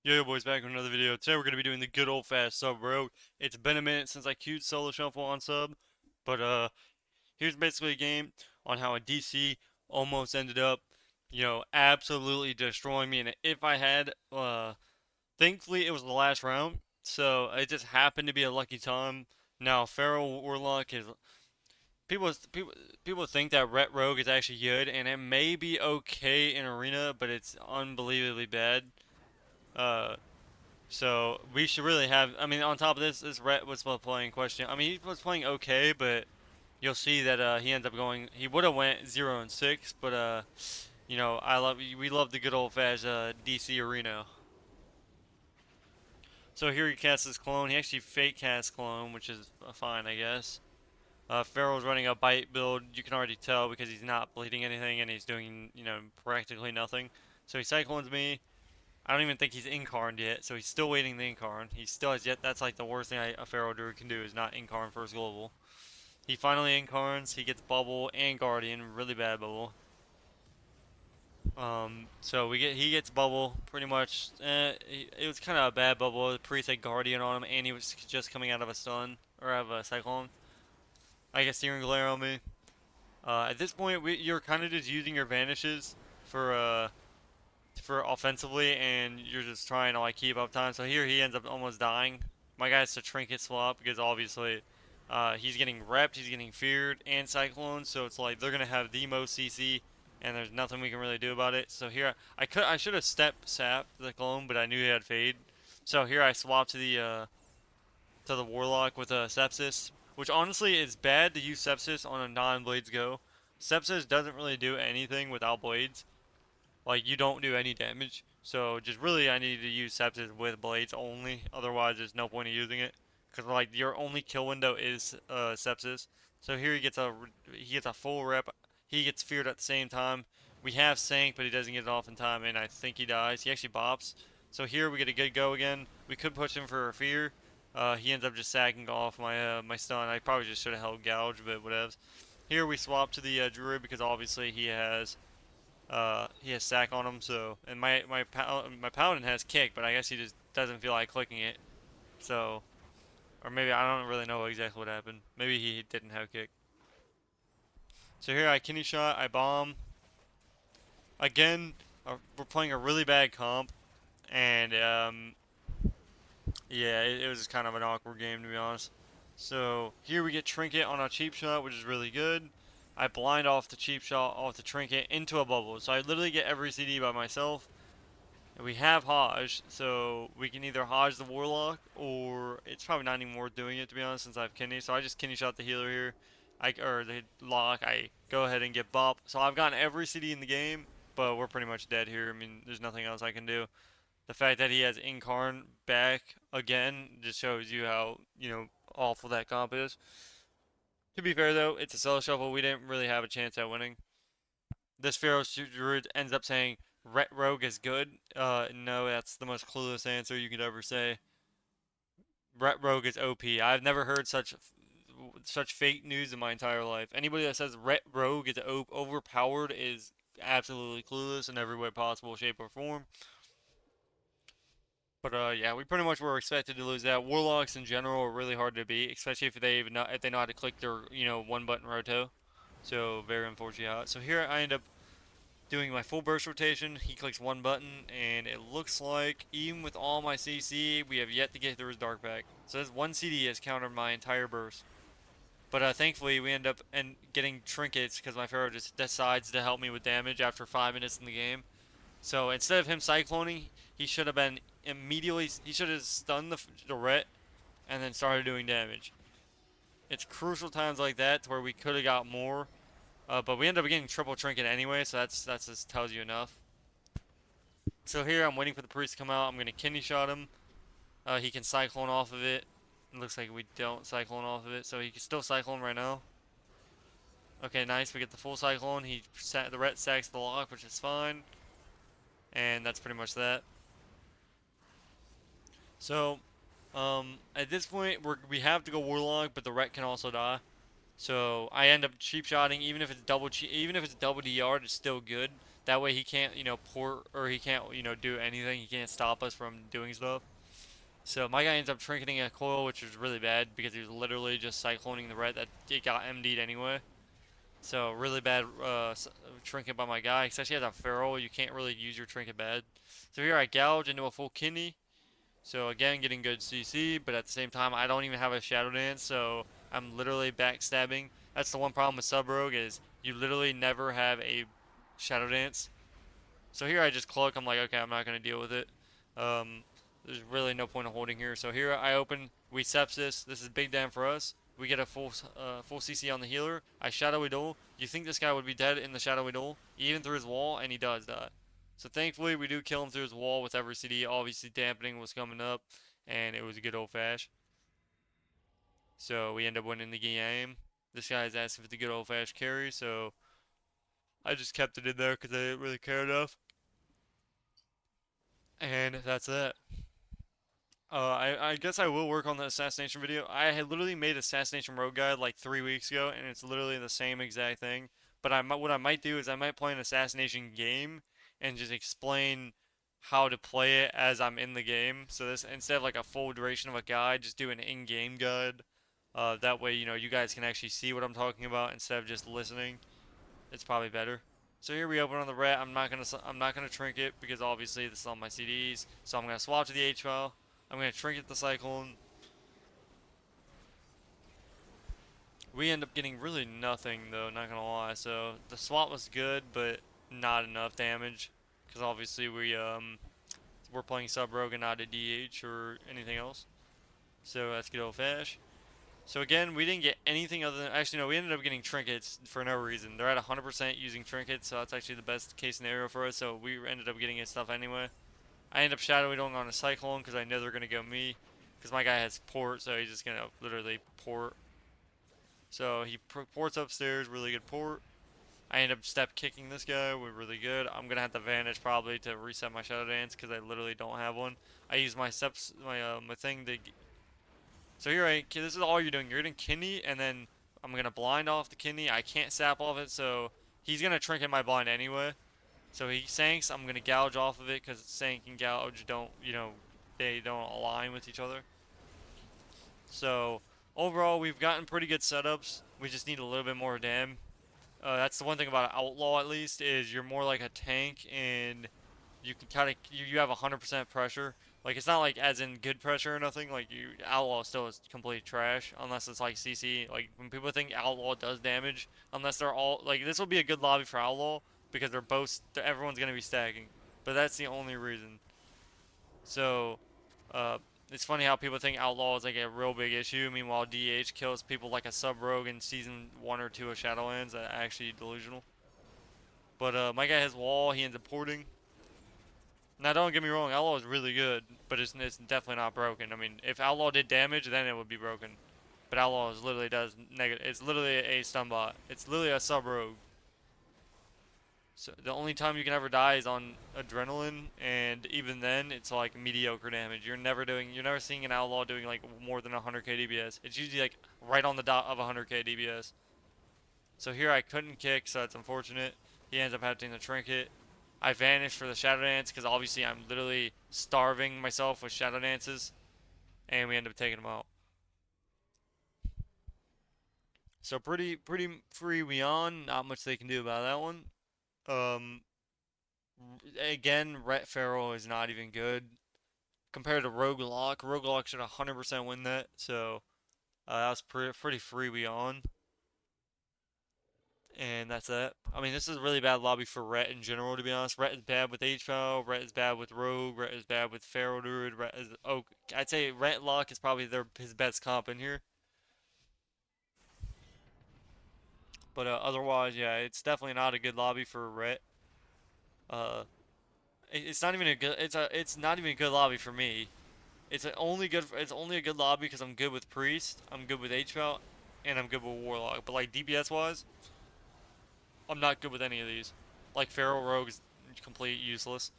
Yo, boys, back with another video. Today we're going to be doing the good old fast sub rogue. It's been a minute since I queued Solo Shuffle on sub, but here's basically a game on how a DC almost ended up, absolutely destroying me. And if I had, thankfully it was the last round, so it just happened to be a lucky time. Now Feral Warlock is people think that Ret Rogue is actually good, and it may be okay in Arena, but it's unbelievably bad. Uh, So we should really have. I mean, on top of this Rhett was playing question. I mean, he was playing okay, but you'll see that he ends up going. He would have went 0-6, but we love the good old fashioned DC Arena. So here he casts his clone. He actually fake casts clone, which is fine, I guess. Pharaoh's running a bite build. You can already tell because he's not bleeding anything and he's doing practically nothing. So he cyclones me. I don't even think he's incarned yet, so he's still waiting the incarn. He still has yet. That's like the worst thing a Pharaoh Druid can do is not incarn first global. He finally incarns. He gets bubble and guardian, really bad bubble. So he gets bubble pretty much. It was kind of a bad bubble. The priest had guardian on him, and he was just coming out of a stun or out of a cyclone. I guess searing glare on me. At this point, you're kind of just using your vanishes for offensively, and you're just trying to like keep up time. So here he ends up almost dying. My guy has to trinket swap because obviously he's getting repped, he's getting feared, and cyclone. So it's like they're gonna have the most CC, and there's nothing we can really do about it. So here I should have step sap the clone, but I knew he had fade. So here I swapped to the warlock with a sepsis, which honestly is bad to use sepsis on a non-blades go. Sepsis doesn't really do anything without blades. Like you don't do any damage. So just really I need to use Sepsis with blades only. Otherwise there's no point in using it. Because like your only kill window is Sepsis. So here he gets a full rep. He gets feared at the same time. We have Sank, but he doesn't get it off in time, and I think he dies. He actually bops. So here we get a good go again. We could push him for a fear. He ends up just sagging off my stun. I probably just should have held gouge, but whatevs. Here we swap to the druid because obviously he has sack on him, so and my paladin has kick, but I guess he just doesn't feel like clicking it. So, or maybe I don't really know exactly what happened. Maybe he didn't have kick. So here I kidney shot, I bomb again. We're playing a really bad comp, and yeah, it was kind of an awkward game to be honest. So here we get trinket on a cheap shot, which is really good. I blind off the cheap shot off the trinket into a bubble, so I literally get every CD by myself. And we have Hodge, so we can either Hodge the Warlock, or it's probably not even worth doing it to be honest, since I have Kidney. So I just Kidney shot the healer here, or the lock. I go ahead and get Bop. So I've gotten every CD in the game, but we're pretty much dead here. I mean, there's nothing else I can do. The fact that he has Incarn back again just shows you how awful that comp is. To be fair though, it's a solo shuffle. We didn't really have a chance at winning. This Pharaoh Druid ends up saying Ret Rogue is good. No, that's the most clueless answer you could ever say. Ret Rogue is OP. I've never heard such fake news in my entire life. Anybody that says Ret Rogue is overpowered is absolutely clueless in every way possible, shape, or form. But yeah, we pretty much were expected to lose that. Warlocks in general are really hard to beat, especially if they know how to click their one button roto. So very unfortunate. So here I end up doing my full burst rotation. He clicks one button, and it looks like even with all my CC, we have yet to get through his dark pack. So this one CD has countered my entire burst. But thankfully, we end up getting trinkets because my Pharaoh just decides to help me with damage after 5 minutes in the game. So instead of him cycloning, he should have been immediately. He should have stunned the Ret and then started doing damage. It's crucial times like that to where we could have got more. But we end up getting triple trinket anyway, so that's just tells you enough. So here I'm waiting for the priest to come out. I'm gonna kidney shot him. He can cyclone off of it. It looks like we don't cyclone off of it, so he can still cyclone right now. Okay, nice. We get the full cyclone. The ret sacks the lock, which is fine, and that's pretty much that. So, at this point we have to go warlock, but the ret can also die. So I end up cheap shotting, even if it's double DR, it's still good. That way he can't, port, or he can't, do anything. He can't stop us from doing stuff. So my guy ends up trinketing a coil, which is really bad because he was literally just cycloning the red that it got MD'd anyway. So really bad trinket by my guy, especially as a feral. You can't really use your trinket bad. So here I gouge into a full kidney. So again, getting good CC, but at the same time, I don't even have a Shadow Dance, so I'm literally backstabbing. That's the one problem with Sub Rogue is you literally never have a Shadow Dance. So here I just cloak. I'm like, okay, I'm not gonna deal with it. Um, there's really no point in holding here. So here I open. We Sepsis. This is big damn for us. We get a full CC on the healer. I Shadowy Duel. You think this guy would be dead in the Shadowy Duel, even through his wall, and he does die. So thankfully we do kill him through his wall with every CD. Obviously dampening was coming up, and it was a good old fash. So we end up winning the game. This guy's asking for the good old fash carry, so I just kept it in there because I didn't really care enough. And that's it. I guess I will work on the assassination video. I had literally made assassination rogue guide like 3 weeks ago, and it's literally the same exact thing. But what I might do is I might play an assassination game and just explain how to play it as I'm in the game. So this instead of like a full duration of a guide, just do an in-game guide. That way, you guys can actually see what I'm talking about instead of just listening. It's probably better. So here we open on the ret. I'm not gonna trinket because obviously this is on my CDs. So I'm gonna swap to the H file. I'm gonna trinket the Cyclone. We end up getting really nothing though, not gonna lie. So the swap was good, but not enough damage because obviously we're playing sub rogue and not a DH or anything else. So that's good old fash. So again, we didn't get anything other than, actually no, we ended up getting trinkets for no reason. They're at 100% using trinkets, so that's actually the best case scenario for us. So we ended up getting his stuff anyway. I end up shadowing on a Cyclone because I know they're gonna go me, because my guy has port, so he's just gonna literally port. So he ports upstairs, really good port. I end up step kicking this guy, we're really good. I'm gonna have to vanish probably to reset my Shadow Dance because I literally don't have one. I use my steps, my thing to. So here this is all you're doing. You're hitting kidney, and then I'm gonna blind off the kidney. I can't sap off it, so he's gonna trinket my blind anyway. So he sinks. I'm gonna gouge off of it because sank and gouge don't, they don't align with each other. So overall, we've gotten pretty good setups. We just need a little bit more dam. That's the one thing about Outlaw, at least, is you're more like a tank, and you can kind of you have 100% pressure. Like it's not like as in good pressure or nothing. Like Outlaw still is complete trash unless it's like CC. Like when people think Outlaw does damage, unless they're all like this will be a good lobby for Outlaw because everyone's gonna be stacking. But that's the only reason. So, uh, it's funny how people think Outlaw is like a real big issue. Meanwhile, DH kills people like a Sub Rogue in season 1 or 2 of Shadowlands. That actually delusional. But my guy has wall. He ends up porting. Now, don't get me wrong, Outlaw is really good, but it's definitely not broken. I mean, if Outlaw did damage, then it would be broken. But Outlaw literally does negative. It's literally a stun bot. It's literally a sub rogue. So the only time you can ever die is on adrenaline, and even then, it's like mediocre damage. You're never seeing an Outlaw doing like more than 100k DPS. It's usually like right on the dot of 100k DPS. So here I couldn't kick, so that's unfortunate. He ends up having to trinket. I vanished for the Shadow Dance because obviously I'm literally starving myself with Shadow Dances, and we end up taking him out. So pretty free Weon. Not much they can do about that one. Um, again, Ret Feral is not even good compared to Rogue Lock. Rogue Lock should 100% win that. So that was pretty free Weon. And that's it. I mean, this is a really bad lobby for Ret in general, to be honest. Ret is bad with H-Foul, Ret is bad with Rogue, Ret is bad with Feral Druid, Ret is... Oh, I'd say Ret Lock is probably his best comp in here. But otherwise, yeah, it's definitely not a good lobby for Ret. Uh, it's not even a good... It's not even a good lobby for me. It's only a good lobby because I'm good with Priest, I'm good with H-Foul, and I'm good with Warlock. But like DPS-wise... I'm not good with any of these. Like Feral Rogue is complete useless.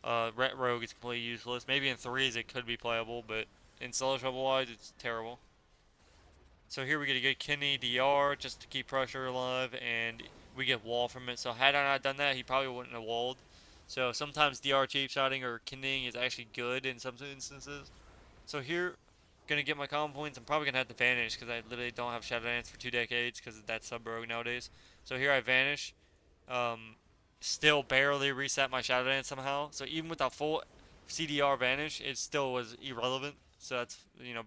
Ret Rogue is completely useless. Maybe in threes it could be playable, but in solo trouble wise it's terrible. So here we get a good kidney DR just to keep pressure alive, and we get wall from it. So had I not done that, he probably wouldn't have walled. So sometimes DR cheap shotting or kindling is actually good in some instances. So here, gonna get my common points. I'm probably gonna have to vanish because I literally don't have Shadow Dance for 2 decades because that's sub rogue nowadays. So here I vanish. Um, Still barely reset my Shadow Dance somehow. So even with a full CDR vanish, it still was irrelevant. So that's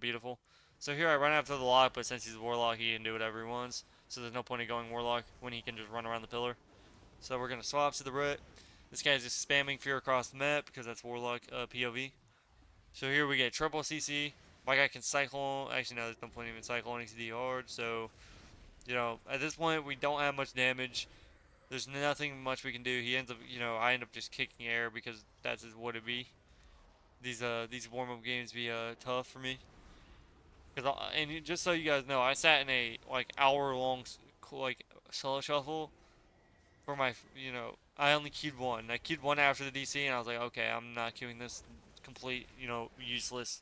beautiful. So here I run after the lock, but since he's a warlock, he can do whatever he wants. So there's no point in going warlock when he can just run around the pillar. So we're gonna swap to the Rit. This guy's just spamming fear across the map because that's warlock POV. So here we get triple CC. My guy can cycle. Actually, no, there's no point even cycling. He's D hard. So at this point we don't have much damage. There's nothing much we can do. He ends up, I end up just kicking air because that's what it be. These warm up games be tough for me. And just so you guys know, I sat in a like hour long like solo shuffle for my I only queued one. I queued one after the DC, and I was like, okay, I'm not queuing this complete useless.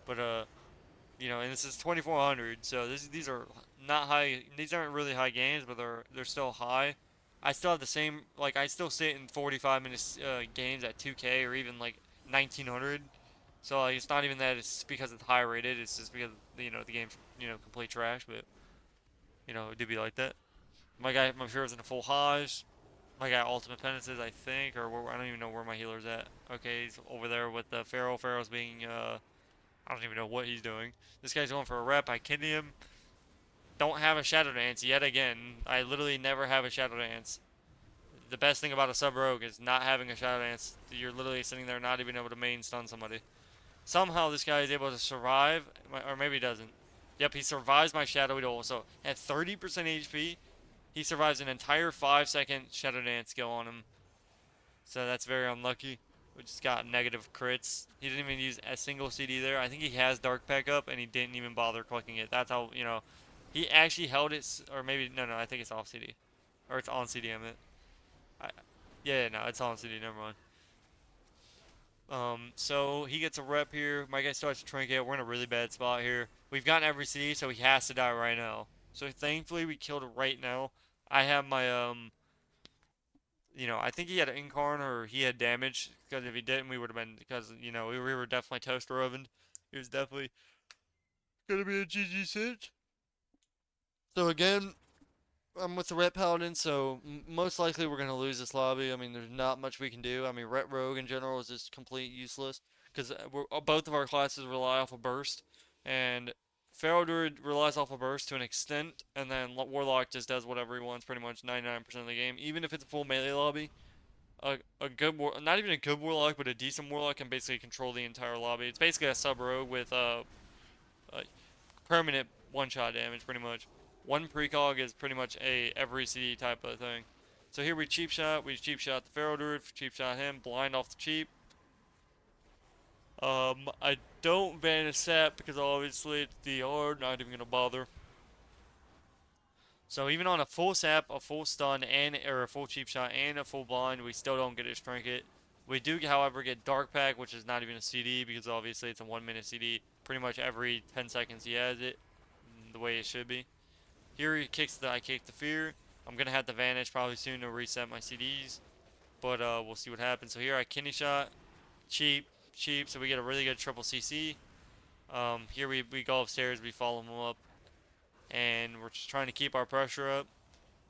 But and this is 2400, so these are not high. These aren't really high games, but they're still high. I still have the same I still sit in 45 minutes games at 2K or even like 1900. So it's not even that it's because it's high rated. It's just because the game's complete trash. But it do be like that. My hero's in a full Hajj. My guy ultimate penances, I think, or I don't even know where my healer's at. Okay, he's over there with the Pharaoh. Pharaoh's being I don't even know what he's doing. This guy's going for a rep. I kidney him. Don't have a Shadow Dance yet again. I literally never have a Shadow Dance. The best thing about a sub rogue is not having a Shadow Dance. You're literally sitting there not even able to main stun somebody. Somehow this guy is able to survive, or maybe he doesn't. Yep, he survives my Shadowy Duel. So at 30% HP, he survives an entire 5-second Shadow Dance skill on him. So that's very unlucky. We just got negative crits. He didn't even use a single CD there. I think he has Dark Pack up, and he didn't even bother clicking it. That's how, he actually held it, or maybe, no, I think it's off CD. Or it's on CD, I meant. I, yeah, no, it's on CD, never mind. So he gets a rep here. My guy starts to trinket. We're in a really bad spot here. We've gotten every CD, so he has to die right now. So thankfully we killed it right now. I have my I think he had an incarn or he had damage because if he didn't, we would have been because we were definitely toaster ovened. It was definitely gonna be a GG cinch. So again, I'm with the Ret Paladin, so most likely we're gonna lose this lobby. I mean, there's not much we can do. I mean, Ret Rogue in general is just complete useless because both of our classes rely off of burst, and Pharaoh Druid relies off of burst to an extent, and then Warlock just does whatever he wants pretty much 99% of the game, even if it's a full melee lobby. A good not even a good warlock, but a decent warlock can basically control the entire lobby. It's basically a sub rogue with permanent one-shot damage, pretty much. One precog is pretty much a every CD type of thing. So here we cheap shot. We cheap shot the Pharaoh Druid, cheap shot him, blind off the cheap. I don't ban a sap because obviously it's DR, not even gonna bother. So even on a full sap, a full stun, and or a full cheap shot, and a full blind, we still don't get his trinket. We do, however, get Dark Pack, which is not even a CD because obviously it's a 1-minute CD. Pretty much every 10 seconds he has it, the way it should be. Here he kicks I kick the fear. I'm gonna have to vanish probably soon to reset my CDs, but we'll see what happens. So here I kidney shot, cheap, so we get a really good triple CC. Here we go upstairs, we follow him up, and we're just trying to keep our pressure up.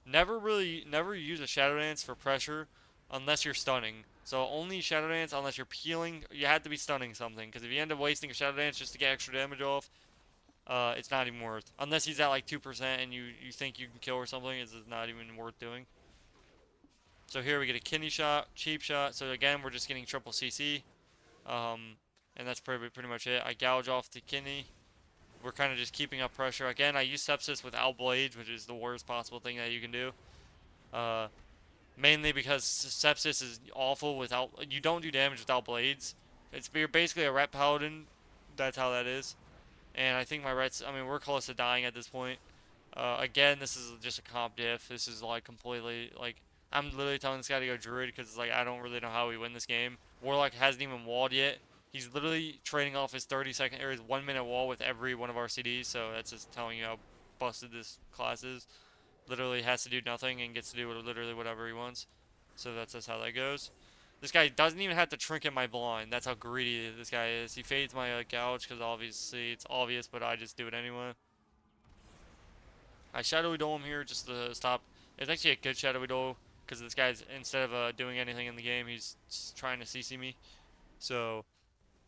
Never use a Shadow Dance for pressure unless you're stunning. So only Shadow Dance unless you're peeling. You have to be stunning something, because if you end up wasting a Shadow Dance just to get extra damage off, it's not even worth. Unless he's at like 2% and you think you can kill or something, it's not even worth doing. So here we get a kidney shot, cheap shot. So again, we're just getting triple CC. And that's pretty much it. I gouge off the kidney. We're kind of just keeping up pressure. Again, I use Sepsis without blades, which is the worst possible thing that you can do. Mainly because Sepsis is awful without... You don't do damage without blades. You're basically a Ret Paladin. That's how that is. And I think my Rets... I mean, we're close to dying at this point. Again, this is just a comp diff. This is like completely... Like, I'm literally telling this guy to go Druid because it's like I don't really know how we win this game. Warlock hasn't even walled yet. He's literally trading off his 30-second or his 1-minute wall with every one of our CDs, so that's just telling you how busted this class is. literally has to do nothing and gets to do literally whatever he wants. So that's just how that goes. This guy doesn't even have to trinket my blind. That's how greedy this guy is. He fades my gouge because obviously it's obvious, but I just do it anyway. I Shadowy Dole him here just to stop. It's actually a good Shadowy Dole because this guy's, instead of doing anything in the game, he's just trying to CC me. So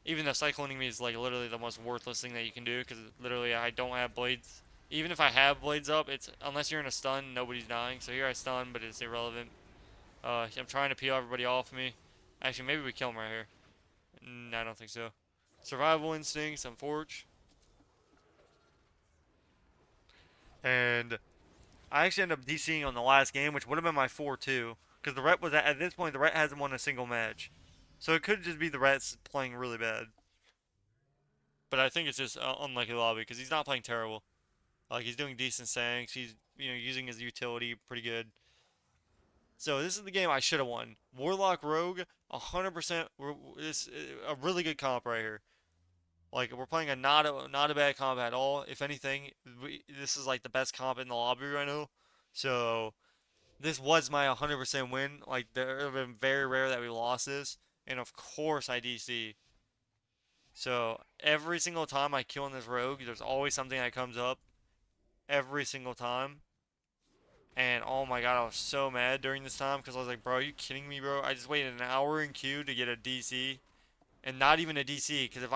even though cycloning me is like literally the most worthless thing that you can do because literally I don't have blades. Even if I have blades up, it's unless you're in a stun, nobody's dying. So here I stun, but it's irrelevant. I'm trying to peel everybody off me. Actually, maybe we kill him right here. I don't think so. Survival instincts and Forge. And I actually ended up DCing on the last game, which would have been my 4-2. Because the Ret was at this point, the Ret hasn't won a single match. So it could just be the Ret's playing really bad. But I think it's just unlucky lobby because he's not playing terrible. Like he's doing decent sanks. He's using his utility pretty good. So this is the game I should have won. Warlock Rogue, 100%. This a really good comp right here. Like we're playing a not a bad comp at all. If anything, this is like the best comp in the lobby right now. So this was my 100% win. Like it would have been very rare that we lost this. And of course I DC. So every single time I kill in this rogue, there's always something that comes up. Every single time. And oh my god, I was so mad during this time because I was like, bro, are you kidding me, bro? I just waited an hour in queue to get a DC, and not even a DC. Because if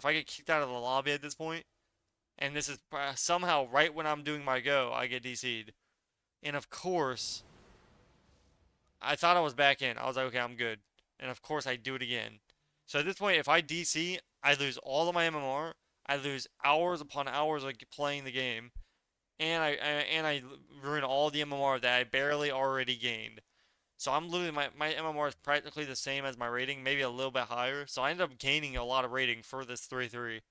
I get kicked out of the lobby at this point, and this is somehow right when I'm doing my go, I get DC'd. And of course, I thought I was back in. I was like, okay, I'm good. And of course, I do it again. So at this point, if I DC, I lose all of my MMR. I lose hours upon hours of playing the game, and I ruin all the MMR that I barely already gained. So I'm literally my MMR is practically the same as my rating, maybe a little bit higher. So I ended up gaining a lot of rating for this 3-3.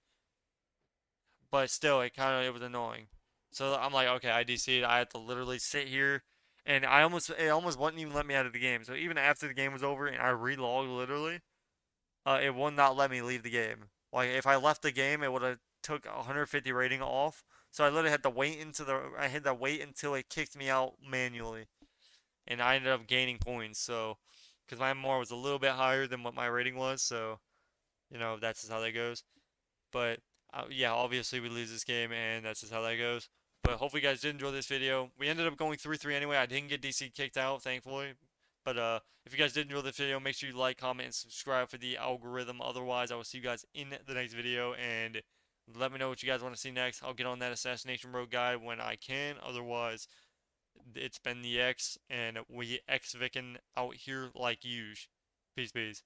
But still, it was annoying. So I'm like, okay, I DC'd. I had to literally sit here, and it almost wouldn't even let me out of the game. So even after the game was over and I relogged literally, it would not let me leave the game. Like if I left the game, it would have took 150 rating off. So I literally had to wait until it kicked me out manually, and I ended up gaining points. So because my MMR was a little bit higher than what my rating was, so that's just how that goes. But yeah, obviously we lose this game, and that's just how that goes. But hopefully you guys did enjoy this video. We ended up going 3-3 anyway. I didn't get DC kicked out, thankfully. But if you guys did enjoy this video, make sure you like, comment, and subscribe for the algorithm. Otherwise, I will see you guys in the next video, and let me know what you guys want to see next. I'll get on that Assassination Road guide when I can. Otherwise, it's been the X, and we X-Vicking out here like usual. Peace, peace.